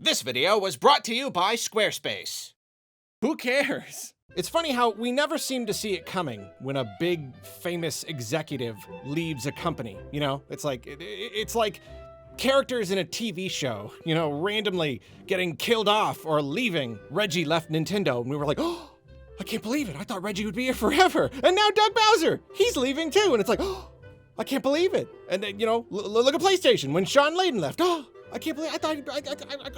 This video was brought to you by Squarespace. Who cares? It's funny how we never seem to see it coming when a big, famous executive leaves a company, you know? It's like characters in a TV show, you know, randomly getting killed off or leaving. Reggie left Nintendo and we were like, oh, I can't believe it. I thought Reggie would be here forever. And now Doug Bowser, he's leaving too. And it's like, oh, I can't believe it. And then, you know, look at PlayStation when Sean Layden left. Oh, I can't believe,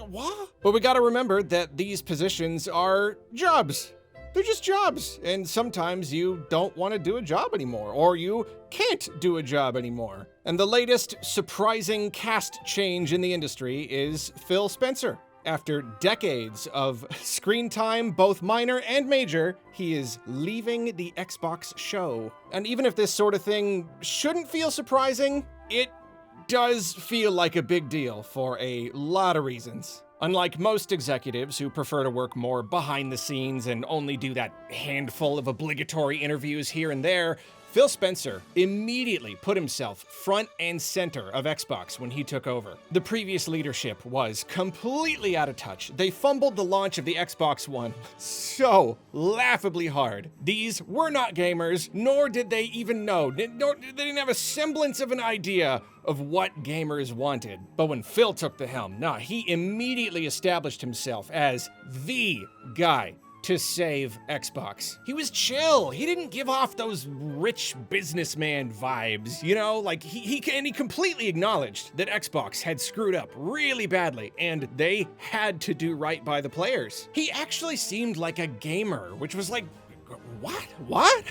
what? But we gotta remember that these positions are jobs. They're just jobs. And sometimes you don't want to do a job anymore, or you can't do a job anymore. And the latest surprising cast change in the industry is Phil Spencer. After decades of screen time, both minor and major, he is leaving the Xbox show. And even if this sort of thing shouldn't feel surprising, it does feel like a big deal for a lot of reasons. Unlike most executives who prefer to work more behind the scenes and only do that handful of obligatory interviews here and there, Phil Spencer immediately put himself front and center of Xbox when he took over. The previous leadership was completely out of touch. They fumbled the launch of the Xbox One so laughably hard. These were not gamers, nor did they even know, nor they didn't have a semblance of an idea of what gamers wanted. But when Phil took the helm, he immediately established himself as the guy to save Xbox. He was chill. He didn't give off those rich businessman vibes, you know? Like, he completely acknowledged that Xbox had screwed up really badly, and they had to do right by the players. He actually seemed like a gamer, which was like, what?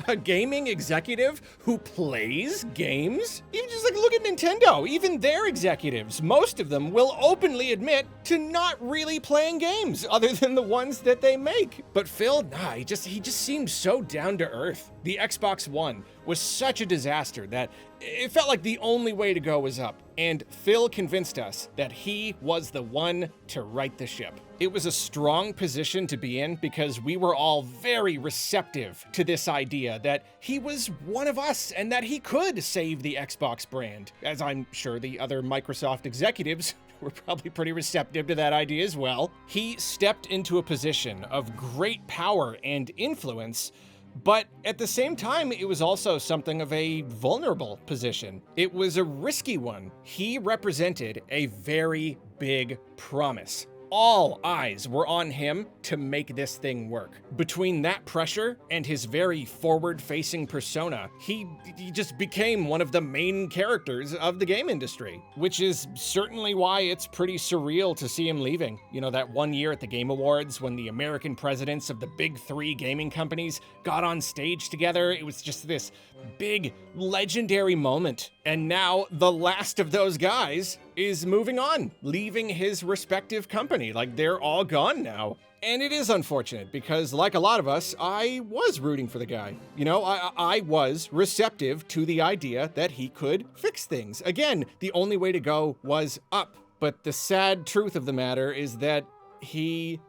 A gaming executive who plays games? Even just like look at Nintendo, even their executives, most of them will openly admit to not really playing games other than the ones that they make. But Phil, he just seemed so down to earth. The Xbox One was such a disaster that it felt like the only way to go was up. And Phil convinced us that he was the one to right the ship. It was a strong position to be in because we were all very receptive to this idea that he was one of us and that he could save the Xbox brand, as I'm sure the other Microsoft executives were probably pretty receptive to that idea as well. He stepped into a position of great power and influence, but at the same time, it was also something of a vulnerable position. It was a risky one. He represented a very big promise. All eyes were on him to make this thing work. Between that pressure and his very forward-facing persona, he just became one of the main characters of the game industry, which is certainly why it's pretty surreal to see him leaving. You know, that one year at the Game Awards when the American presidents of the big three gaming companies got on stage together, it was just this big, legendary moment. And now the last of those guys is moving on, leaving his respective company. Like, they're all gone now. And it is unfortunate because, like a lot of us, I was rooting for the guy. You know, I was receptive to the idea that he could fix things. Again, the only way to go was up. But the sad truth of the matter is that he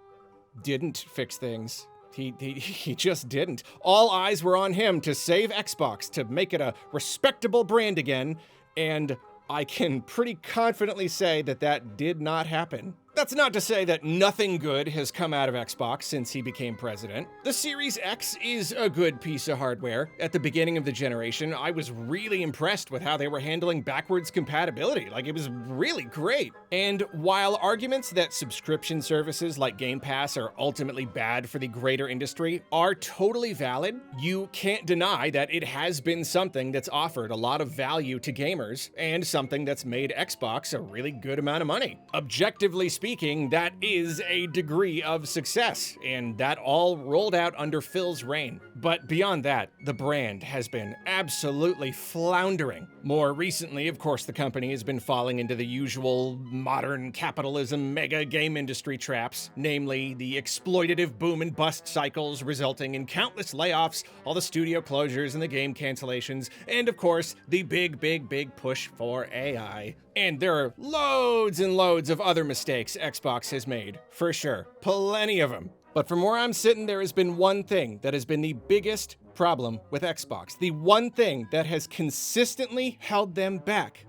didn't fix things. He just didn't. All eyes were on him to save Xbox, to make it a respectable brand again, and I can pretty confidently say that that did not happen. That's not to say that nothing good has come out of Xbox since he became president. The Series X is a good piece of hardware. At the beginning of the generation, I was really impressed with how they were handling backwards compatibility. Like, it was really great. And while arguments that subscription services like Game Pass are ultimately bad for the greater industry are totally valid, you can't deny that it has been something that's offered a lot of value to gamers and something that's made Xbox a really good amount of money. Objectively speaking, that is a degree of success, and that all rolled out under Phil's reign. But beyond that, the brand has been absolutely floundering. More recently, of course, the company has been falling into the usual modern capitalism mega game industry traps, namely the exploitative boom and bust cycles resulting in countless layoffs, all the studio closures and the game cancellations, and of course, the big push for AI. And there are loads and loads of other mistakes Xbox has made, for sure. Plenty of them. But from where I'm sitting, there has been one thing that has been the biggest problem with Xbox. The one thing that has consistently held them back.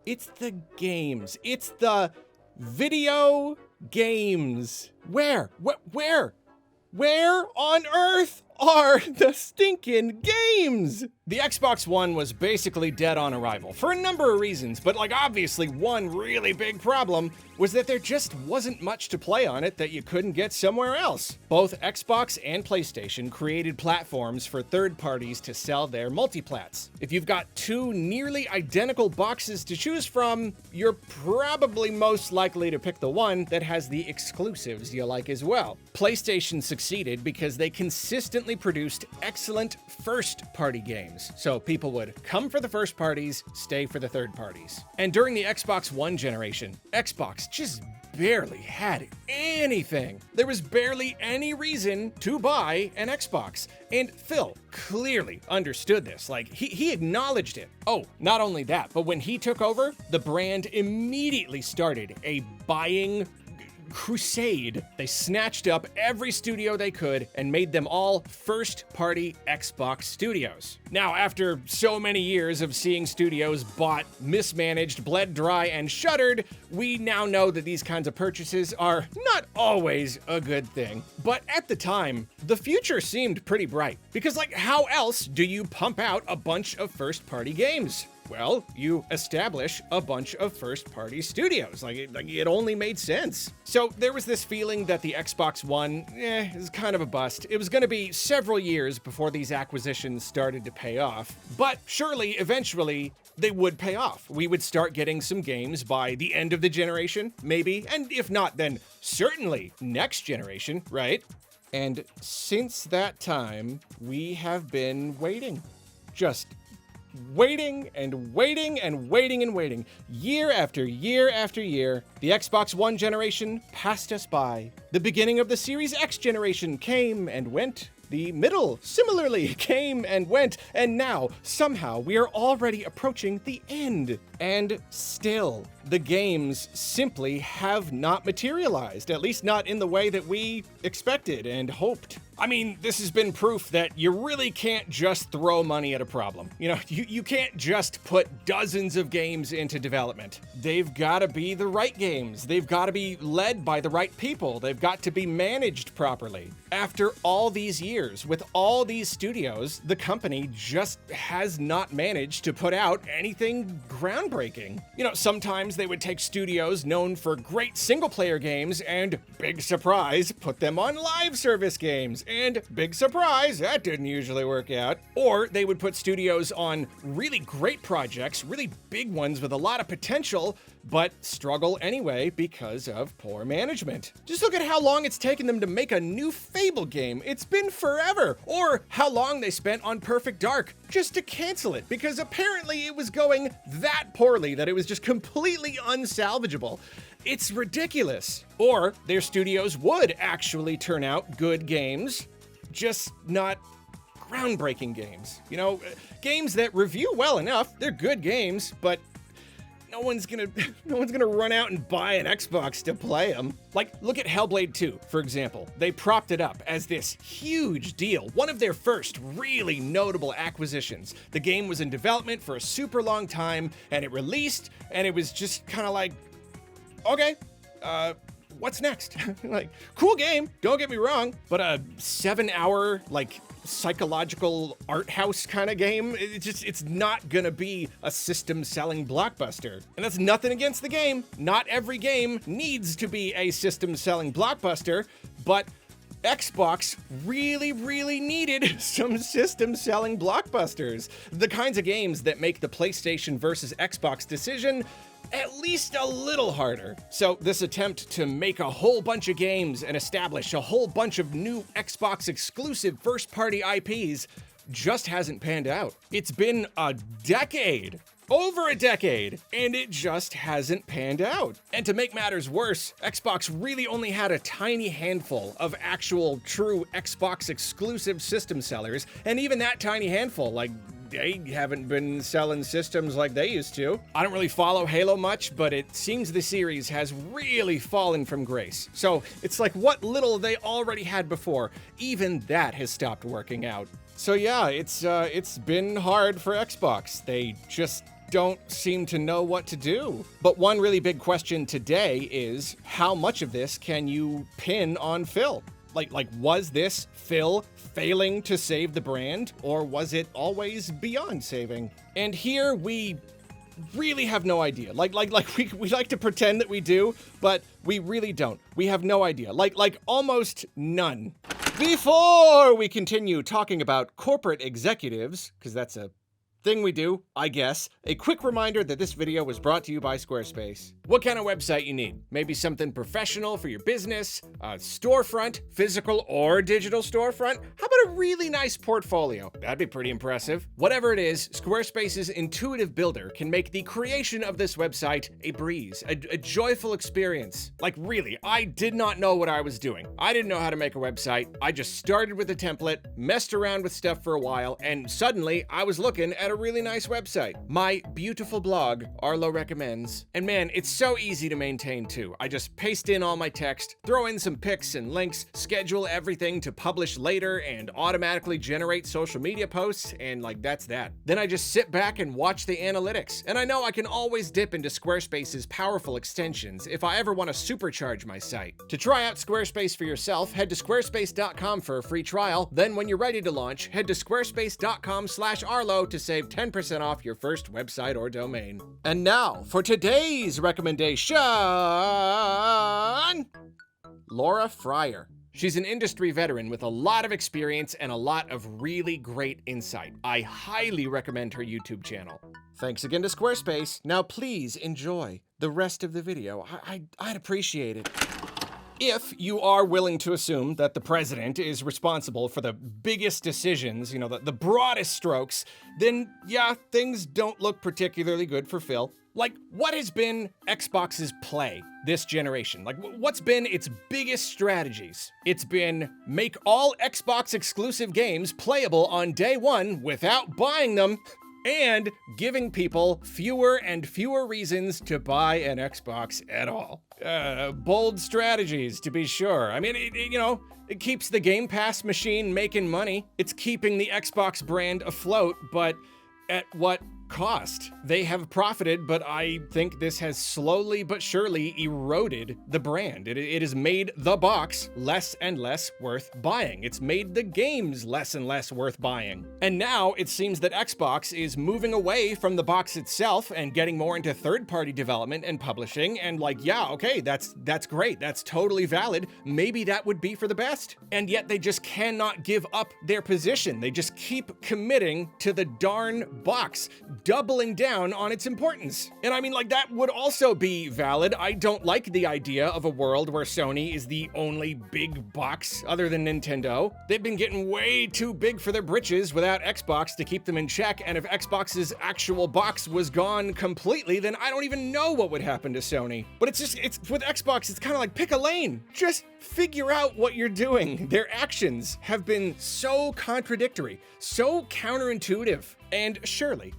It's the games. It's the Video games. Where on earth are the stinking games? The Xbox One was basically dead on arrival for a number of reasons, but obviously one really big problem was that there just wasn't much to play on it that you couldn't get somewhere else. Both Xbox and PlayStation created platforms for third parties to sell their multiplats. If you've got two nearly identical boxes to choose from, you're probably most likely to pick the one that has the exclusives you like as well. PlayStation succeeded because they consistently produced excellent first-party games. So people would come for the first parties, stay for the third parties. And during the Xbox One generation, Xbox just barely had anything. There was barely any reason to buy an Xbox. And Phil clearly understood this. He acknowledged it. Oh, not only that, but when he took over, the brand immediately started a buying crusade. They snatched up every studio they could and made them all first-party Xbox studios. Now, after so many years of seeing studios bought, mismanaged, bled dry, and shuttered, we now know that these kinds of purchases are not always a good thing. But at the time, the future seemed pretty bright. Because how else do you pump out a bunch of first-party games? Well, you establish a bunch of first-party studios. It only made sense. So there was this feeling that the Xbox One, is kind of a bust. It was going to be several years before these acquisitions started to pay off. But surely, eventually, they would pay off. We would start getting some games by the end of the generation, maybe. And if not, then certainly next generation, right? And since that time, we have been waiting. Just waiting and waiting and waiting and waiting. Year after year after year, the Xbox One generation passed us by. The beginning of the Series X generation came and went. The middle similarly came and went, and now, somehow, we are already approaching the end. And still, the games simply have not materialized, at least not in the way that we expected and hoped. I mean, this has been proof that you really can't just throw money at a problem. You can't just put dozens of games into development. They've got to be the right games. They've got to be led by the right people. They've got to be managed properly. After all these years, with all these studios, the company just has not managed to put out anything groundbreaking. Sometimes they would take studios known for great single-player games and, big surprise, put them on live service games. And big surprise, that didn't usually work out. Or they would put studios on really great projects, really big ones with a lot of potential, but struggle anyway because of poor management. Just look at how long it's taken them to make a new Fable game. It's been forever. Or how long they spent on Perfect Dark just to cancel it because apparently it was going that poorly that it was just completely unsalvageable. It's ridiculous. Or their studios would actually turn out good games, just not groundbreaking games. Games that review well enough, they're good games, but no one's gonna run out and buy an Xbox to play them. Look at Hellblade 2, for example. They propped it up as this huge deal, one of their first really notable acquisitions. The game was in development for a super long time, and it released, and it was just kind of okay, what's next? Cool game, don't get me wrong, but a 7-hour, psychological art house kind of game, it's not gonna be a system-selling blockbuster. And that's nothing against the game. Not every game needs to be a system-selling blockbuster, but Xbox really, really needed some system-selling blockbusters. The kinds of games that make the PlayStation versus Xbox decision at least a little harder. So this attempt to make a whole bunch of games and establish a whole bunch of new Xbox exclusive first-party IPs just hasn't panned out. It's been a decade, over a decade, and it just hasn't panned out. And to make matters worse, Xbox really only had a tiny handful of actual true Xbox exclusive system sellers, and even that tiny handful, they haven't been selling systems like they used to. I don't really follow Halo much, but it seems the series has really fallen from grace. So it's what little they already had before, even that has stopped working out. So yeah, it's been hard for Xbox. They just don't seem to know what to do. But one really big question today is, how much of this can you pin on Phil? Like, was this Phil failing to save the brand, or was it always beyond saving? And here we really have no idea. We like to pretend that we do, but we really don't. We have no idea. Like almost none. Before we continue talking about corporate executives, because that's a thing we do, I guess, a quick reminder that this video was brought to you by Squarespace. What kind of website you need? Maybe something professional for your business, a storefront, physical or digital storefront? How about a really nice portfolio? That'd be pretty impressive. Whatever it is, Squarespace's intuitive builder can make the creation of this website a breeze, a joyful experience. Like really, I did not know what I was doing. I didn't know how to make a website. I just started with a template, messed around with stuff for a while, and suddenly I was looking at a really nice website. My beautiful blog, Arlo recommends. And man, it's so easy to maintain too. I just paste in all my text, throw in some pics and links, schedule everything to publish later, and automatically generate social media posts, and like that's that. Then I just sit back and watch the analytics. And I know I can always dip into Squarespace's powerful extensions if I ever want to supercharge my site. To try out Squarespace for yourself, head to squarespace.com for a free trial. Then when you're ready to launch, head to squarespace.com/Arlo to save 10% off your first website or domain. And now for today's recommendation, Laura Fryer. She's an industry veteran with a lot of experience and a lot of really great insight. I highly recommend her YouTube channel. Thanks again to Squarespace. Now please enjoy the rest of the video. I'd appreciate it. If you are willing to assume that the president is responsible for the biggest decisions, the broadest strokes, then yeah, things don't look particularly good for Phil. Like, what has been Xbox's play this generation? Like, what's been its biggest strategies? It's been make all Xbox exclusive games playable on day one without buying them, and giving people fewer and fewer reasons to buy an Xbox at all. Bold strategies, to be sure. I mean, it keeps the Game Pass machine making money. It's keeping the Xbox brand afloat, but at what cost? They have profited, but I think this has slowly but surely eroded the brand. It has made the box less and less worth buying. It's made the games less and less worth buying. And now it seems that Xbox is moving away from the box itself and getting more into third-party development and publishing, and yeah, okay, that's great. That's totally valid. Maybe that would be for the best. And yet they just cannot give up their position. They just keep committing to the darn box, doubling down on its importance. And I mean, that would also be valid. I don't like the idea of a world where Sony is the only big box other than Nintendo. They've been getting way too big for their britches without Xbox to keep them in check, and if Xbox's actual box was gone completely, then I don't even know what would happen to Sony. But it's with Xbox, it's kind of like pick a lane. Just figure out what you're doing. Their actions have been so contradictory, so counterintuitive. And surely,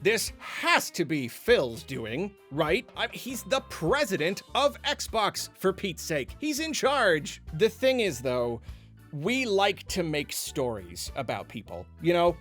this has to be Phil's doing, right? He's the president of Xbox, for Pete's sake. He's in charge. The thing is, though, we like to make stories about people.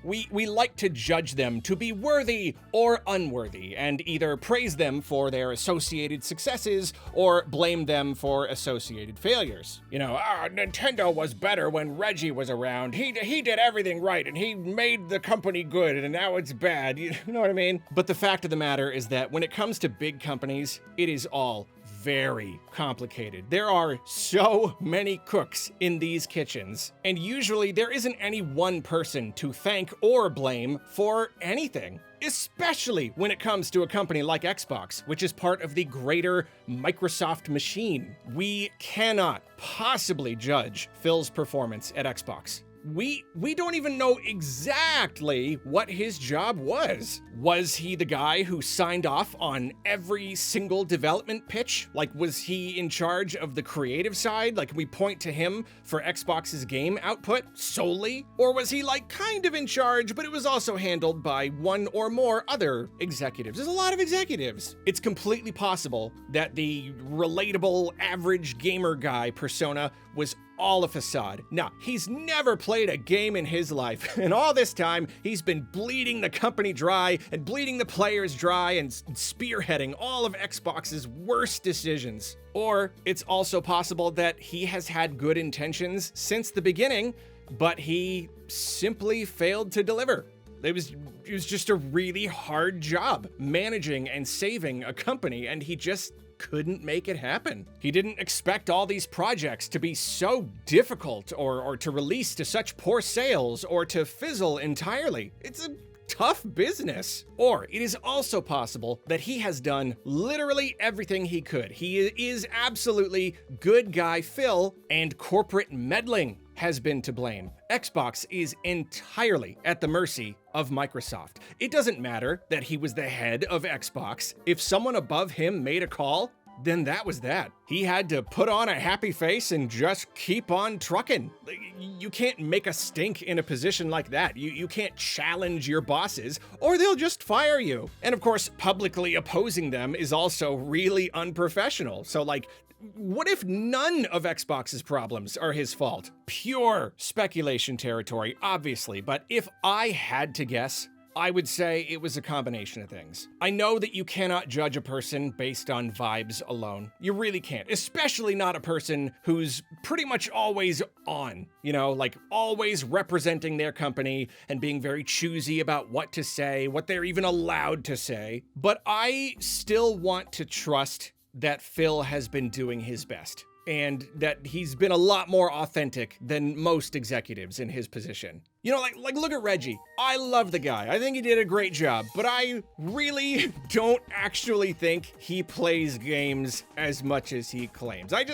We like to judge them to be worthy or unworthy, and either praise them for their associated successes or blame them for associated failures. Nintendo was better when Reggie was around. He did everything right, and he made the company good, and now it's bad. You know what I mean? But the fact of the matter is that when it comes to big companies, it is all very complicated. There are so many cooks in these kitchens, and usually there isn't any one person to thank or blame for anything. Especially when it comes to a company like Xbox, which is part of the greater Microsoft machine. We cannot possibly judge Phil's performance at Xbox. We don't even know exactly what his job was. Was he the guy who signed off on every single development pitch? Was he in charge of the creative side? Can we point to him for Xbox's game output solely? Or was he kind of in charge, but it was also handled by one or more other executives? There's a lot of executives. It's completely possible that the relatable average gamer guy persona was all a facade. Nah, he's never played a game in his life, and all this time, he's been bleeding the company dry and bleeding the players dry and spearheading all of Xbox's worst decisions. Or it's also possible that he has had good intentions since the beginning, but he simply failed to deliver. It was just a really hard job managing and saving a company, and he just couldn't make it happen. He didn't expect all these projects to be so difficult or to release to such poor sales or to fizzle entirely. It's a tough business. Or it is also possible that he has done literally everything he could. He is absolutely good guy Phil, and corporate meddling has been to blame. Xbox is entirely at the mercy of Microsoft. It doesn't matter that he was the head of Xbox. If someone above him made a call, then that was that. He had to put on a happy face and just keep on trucking. You can't make a stink in a position like that. You can't challenge your bosses, or they'll just fire you. And of course, publicly opposing them is also really unprofessional. So like, what if none of Xbox's problems are his fault? Pure speculation territory, obviously, but if I had to guess, I would say it was a combination of things. I know that you cannot judge a person based on vibes alone. You really can't, especially not a person who's pretty much always on, you know, like always representing their company and being very choosy about what to say, what they're even allowed to say. But I still want to trust that Phil has been doing his best, and that he's been a lot more authentic than most executives in his position. You know, like look at Reggie. I love the guy. I think he did a great job, but I really don't actually think he plays games as much as he claims. I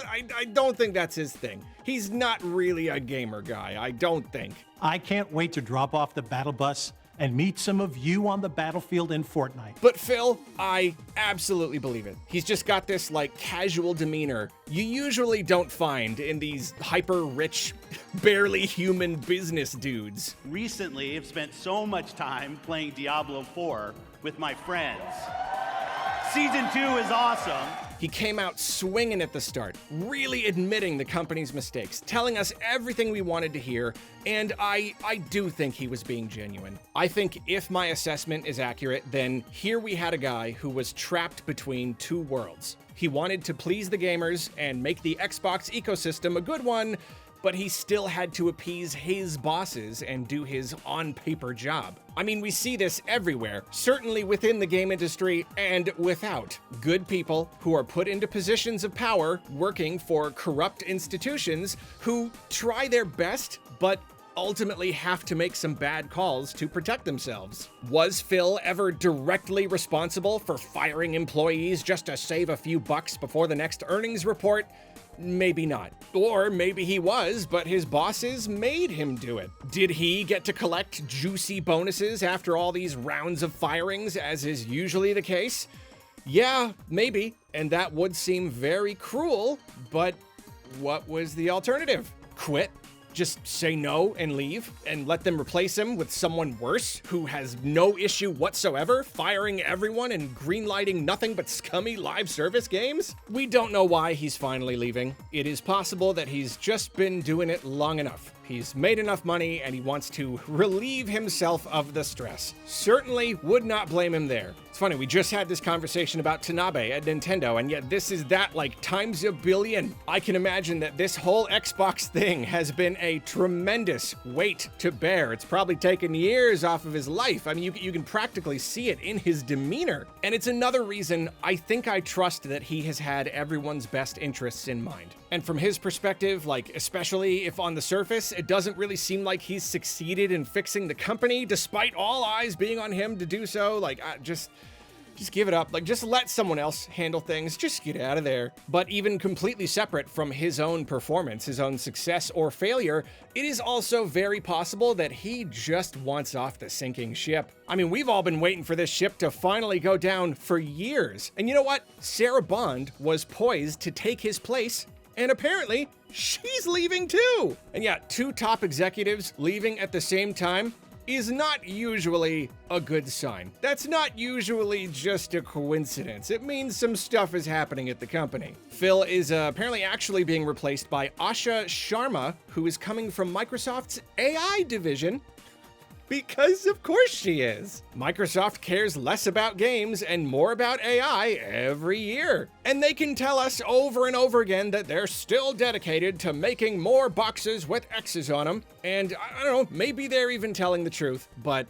don't think that's his thing. He's not really a gamer guy, I don't think. I can't wait to drop off the battle bus and meet some of you on the battlefield in Fortnite. But Phil, I absolutely believe it. He's just got this like casual demeanor you usually don't find in these hyper-rich, barely human business dudes. Recently, I've spent so much time playing Diablo 4 with my friends. Season 2 is awesome. He came out swinging at the start, really admitting the company's mistakes, telling us everything we wanted to hear, and I do think he was being genuine. I think if my assessment is accurate, then here we had a guy who was trapped between two worlds. He wanted to please the gamers and make the Xbox ecosystem a good one, but he still had to appease his bosses and do his on-paper job. I mean, we see this everywhere, certainly within the game industry and without. Good people who are put into positions of power working for corrupt institutions who try their best, but ultimately have to make some bad calls to protect themselves. Was Phil ever directly responsible for firing employees just to save a few bucks before the next earnings report? Maybe not. Or maybe he was, but his bosses made him do it. Did he get to collect juicy bonuses after all these rounds of firings, as is usually the case? Yeah, maybe. And that would seem very cruel, but what was the alternative? Quit? Just say no and leave and let them replace him with someone worse who has no issue whatsoever firing everyone and greenlighting nothing but scummy live service games? We don't know why he's finally leaving. It is possible that he's just been doing it long enough. He's made enough money and he wants to relieve himself of the stress. Certainly would not blame him there. It's funny, we just had this conversation about Tanabe at Nintendo, and yet this is that like times a billion. I can imagine that this whole Xbox thing has been a tremendous weight to bear. It's probably taken years off of his life. I mean, you can practically see it in his demeanor. And it's another reason I think I trust that he has had everyone's best interests in mind. And from his perspective, like especially if on the surface, it doesn't really seem like he's succeeded in fixing the company despite all eyes being on him to do so. Like, just give it up. Like, just let someone else handle things. Just get out of there. But even completely separate from his own performance, his own success or failure, it is also very possible that he just wants off the sinking ship. I mean, we've all been waiting for this ship to finally go down for years. And you know what? Sarah Bond was poised to take his place, and apparently she's leaving too. And yeah, two top executives leaving at the same time. is not usually a good sign. That's not usually just a coincidence. It means some stuff is happening at the company. Phil is apparently actually being replaced by Asha Sharma, who is coming from Microsoft's AI division. Because of course she is. Microsoft cares less about games and more about AI every year. And they can tell us over and over again that they're still dedicated to making more boxes with X's on them. And I don't know, maybe they're even telling the truth, but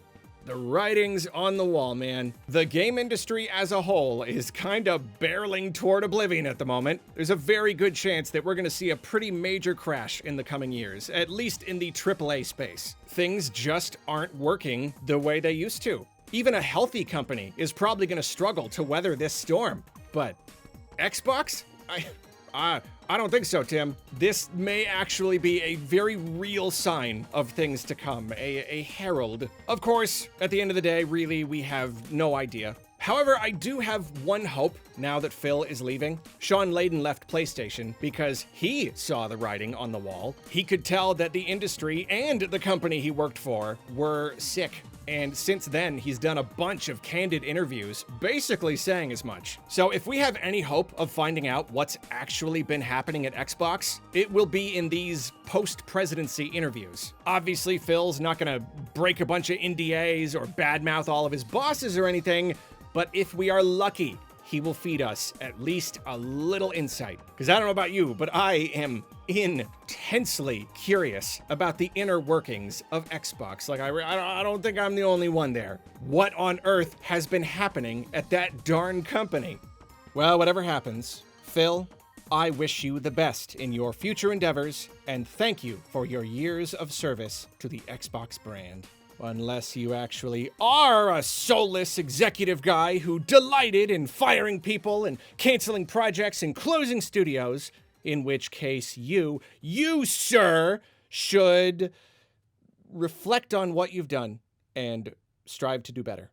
the writing's on the wall, man. The game industry as a whole is kind of barreling toward oblivion at the moment. There's a very good chance that we're gonna see a pretty major crash in the coming years, at least in the AAA space. Things just aren't working the way they used to. Even a healthy company is probably gonna struggle to weather this storm. But Xbox? I don't think so, Tim. This may actually be a very real sign of things to come, a herald. Of course, at the end of the day, really, we have no idea. However, I do have one hope now that Phil is leaving. Sean Layden left PlayStation because he saw the writing on the wall. He could tell that the industry and the company he worked for were sick. And since then, he's done a bunch of candid interviews, basically saying as much. So if we have any hope of finding out what's actually been happening at Xbox, it will be in these post-presidency interviews. Obviously, Phil's not gonna break a bunch of NDAs or badmouth all of his bosses or anything, but if we are lucky, he will feed us at least a little insight. Because I don't know about you, but I am intensely curious about the inner workings of Xbox. Like, I don't think I'm the only one there. What on earth has been happening at that darn company? Well, whatever happens, Phil, I wish you the best in your future endeavors, and thank you for your years of service to the Xbox brand. Unless you actually are a soulless executive guy who delighted in firing people and canceling projects and closing studios, in which case you, sir, should reflect on what you've done and strive to do better.